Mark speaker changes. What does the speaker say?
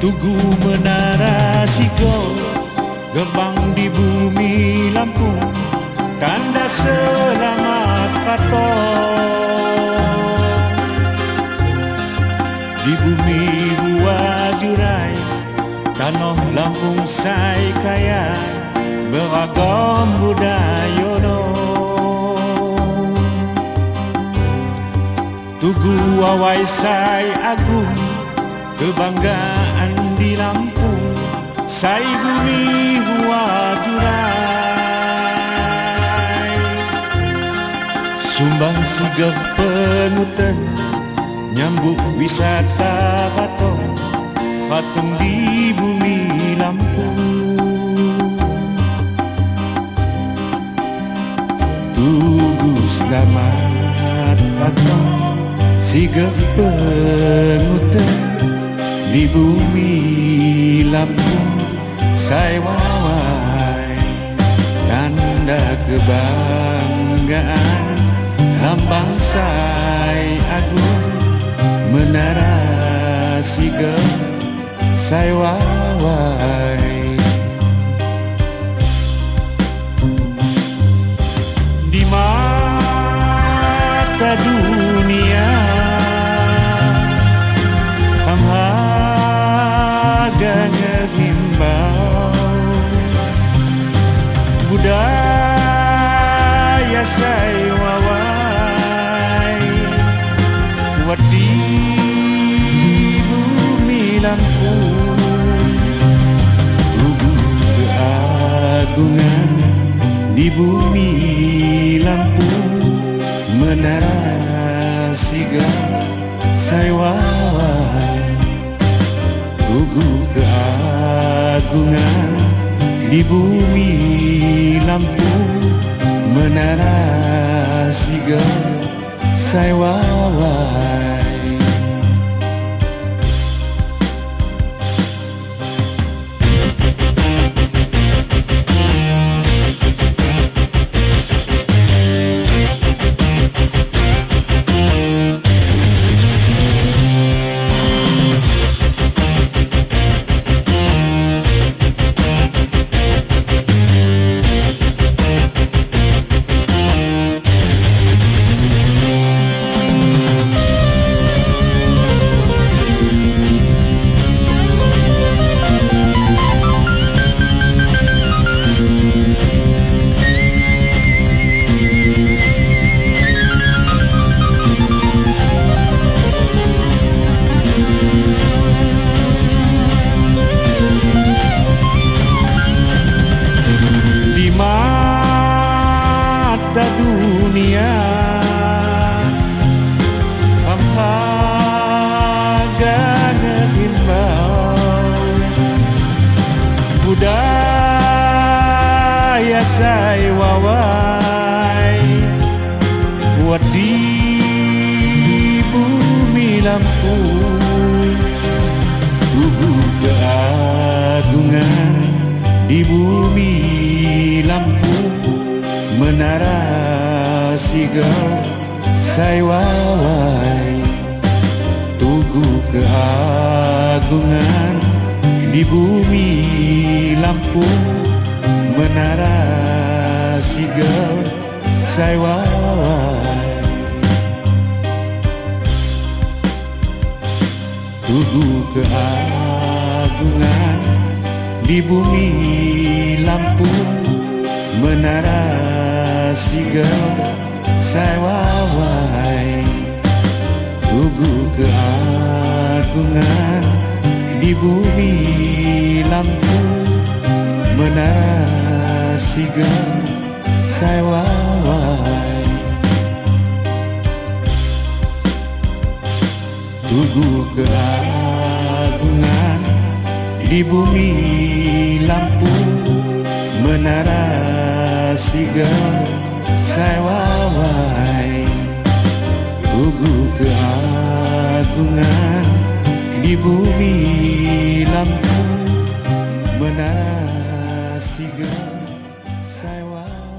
Speaker 1: Tugu Menara Sigo, gerbang di bumi Lampung, tanda selamat Fatong. Di bumi Buajurai, tanah Lampung sai kaya beragam budaya no. Tugu Wawai sai agung, kebanggaan di Lampung, sai bumi Buajurai. Sumbang Sigeh Penutan, nyambut wisata Fatong, Fatong di bumi Lampung. Tugu selamat Fatong, Sigeh Penutan, di bumi Lampung sai wawai, tanda kebanggaan lambang sai agung, Menara Sigeh sai wawai. Di mata dunia budaya sai wawai, buat di bumi Lampung. Tugu keagungan di bumi Lampung, Menara Sigeh sai wawai. Tugu keagungan di bumi Lampung, Menara Sigeh sai wawai. Dunia hampaga ngehimbau, budaya sai wawai, buat di bumi Lampung. Tugu keagungan di bumi Lampung, Menara Sigeh sai wawai. Tugu keagungan di bumi Lampung, Menara Sigeh sai wawai. Tugu keagungan di bumi Lampung, Menara Sigeh sai wawai. Tugu keagungan di bumi Lampung, Menara Sigeh sai wawai. Tugu keagungan di bumi lampu menara sigel sai wawai tugu keagungan di bumi lampu menara sigel sai wawai.